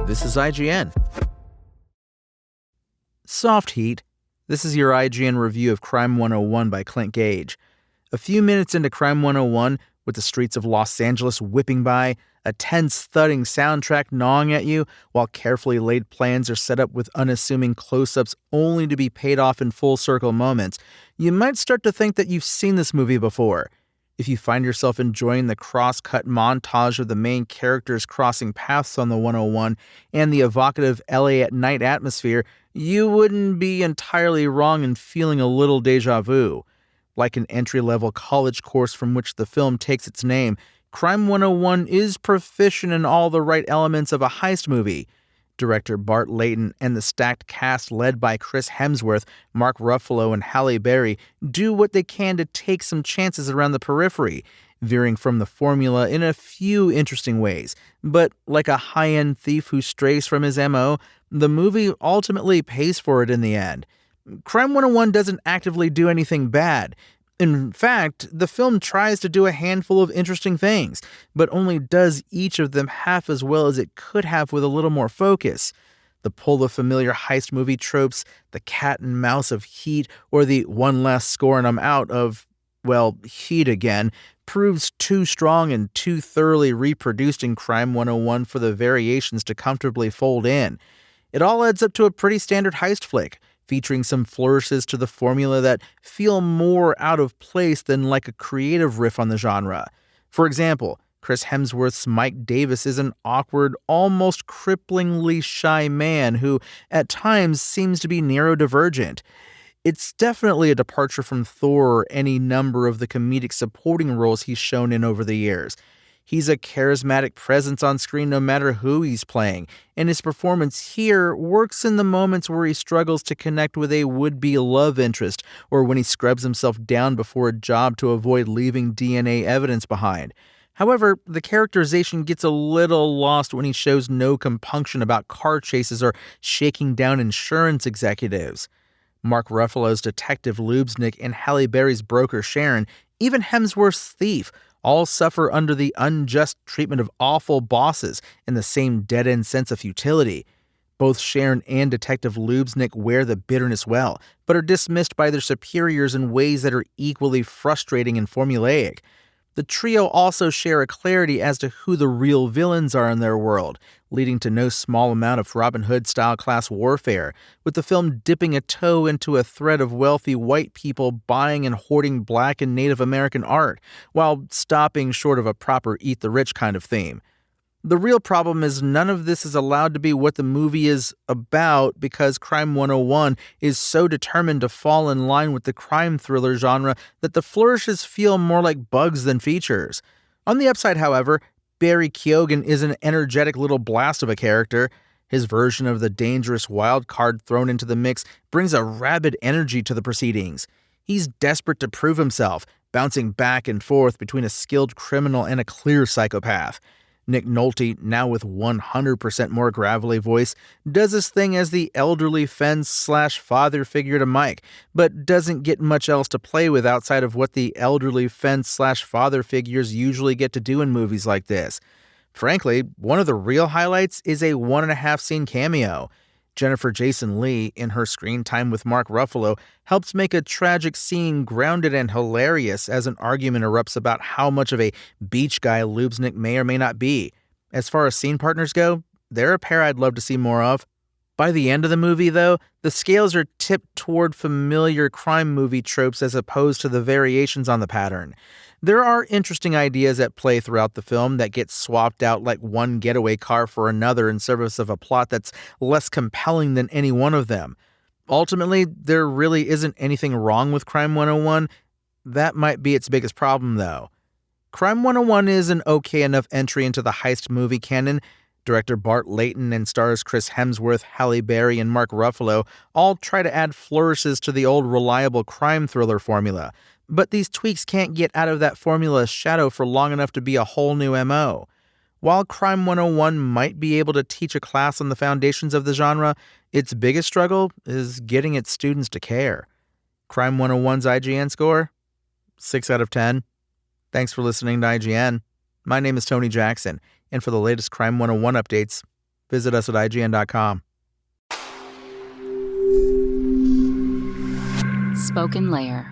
This is IGN. Soft Heat. This is your IGN review of Crime 101 by Clint Gage. A few minutes into Crime 101, with the streets of Los Angeles whipping by, a tense, thudding soundtrack gnawing at you, while carefully laid plans are set up with unassuming close-ups only to be paid off in full-circle moments, you might start to think that you've seen this movie before. If you find yourself enjoying the cross-cut montage of the main characters crossing paths on the 101 and the evocative LA at night atmosphere, you wouldn't be entirely wrong in feeling a little deja vu. Like an entry-level college course from which the film takes its name, Crime 101 is proficient in all the right elements of a heist movie. Director Bart Layton and the stacked cast led by Chris Hemsworth, Mark Ruffalo, and Halle Berry do what they can to take some chances around the periphery, veering from the formula in a few interesting ways. But like a high-end thief who strays from his MO, the movie ultimately pays for it in the end. Crime 101 doesn't actively do anything bad. In fact, the film tries to do a handful of interesting things, but only does each of them half as well as it could have with a little more focus. The pull of familiar heist movie tropes, the cat and mouse of Heat, or the one last score and I'm out of, well, Heat again, proves too strong and too thoroughly reproduced in Crime 101 for the variations to comfortably fold in. It all adds up to a pretty standard heist flick, featuring some flourishes to the formula that feel more out of place than like a creative riff on the genre. For example, Chris Hemsworth's Mike Davis is an awkward, almost cripplingly shy man who, at times, seems to be neurodivergent. It's definitely a departure from Thor or any number of the comedic supporting roles he's shown in over the years. He's a charismatic presence on screen no matter who he's playing, and his performance here works in the moments where he struggles to connect with a would-be love interest or when he scrubs himself down before a job to avoid leaving DNA evidence behind. However, the characterization gets a little lost when he shows no compunction about car chases or shaking down insurance executives. Mark Ruffalo's Detective Lubesnik and Halle Berry's broker Sharon, even Hemsworth's thief, all suffer under the unjust treatment of awful bosses and the same dead-end sense of futility. Both Sharon and Detective Lubesnik wear the bitterness well, but are dismissed by their superiors in ways that are equally frustrating and formulaic. The trio also share a clarity as to who the real villains are in their world, leading to no small amount of Robin Hood-style class warfare, with the film dipping a toe into a thread of wealthy white people buying and hoarding Black and Native American art, while stopping short of a proper Eat the Rich kind of theme. The real problem is none of this is allowed to be what the movie is about because Crime 101 is so determined to fall in line with the crime thriller genre that the flourishes feel more like bugs than features. On the upside, however, Barry Keoghan is an energetic little blast of a character. His version of the dangerous wild card thrown into the mix brings a rabid energy to the proceedings. He's desperate to prove himself, bouncing back and forth between a skilled criminal and a clear psychopath. Nick Nolte, now with 100% more gravelly voice, does his thing as the elderly fence/father figure to Mike, but doesn't get much else to play with outside of what the elderly fence/father figures usually get to do in movies like this. Frankly, one of the real highlights is a 1.5 scene cameo. Jennifer Jason Leigh, in her screen time with Mark Ruffalo, helps make a tragic scene grounded and hilarious as an argument erupts about how much of a beach guy Lubesnik may or may not be. As far as scene partners go, they're a pair I'd love to see more of. By the end of the movie, though, the scales are tipped toward familiar crime movie tropes as opposed to the variations on the pattern. There are interesting ideas at play throughout the film that get swapped out like one getaway car for another in service of a plot that's less compelling than any one of them. Ultimately, there really isn't anything wrong with Crime 101. That might be its biggest problem, though. Crime 101 is an okay enough entry into the heist movie canon. Director Bart Layton and stars Chris Hemsworth, Halle Berry, and Mark Ruffalo all try to add flourishes to the old reliable crime thriller formula. But these tweaks can't get out of that formula's shadow for long enough to be a whole new MO. While Crime 101 might be able to teach a class on the foundations of the genre, its biggest struggle is getting its students to care. Crime 101's IGN score? 6 out of 10. Thanks for listening to IGN. My name is Tony Jackson, and for the latest Crime 101 updates, Visit us at IGN.com. Spoken Layer.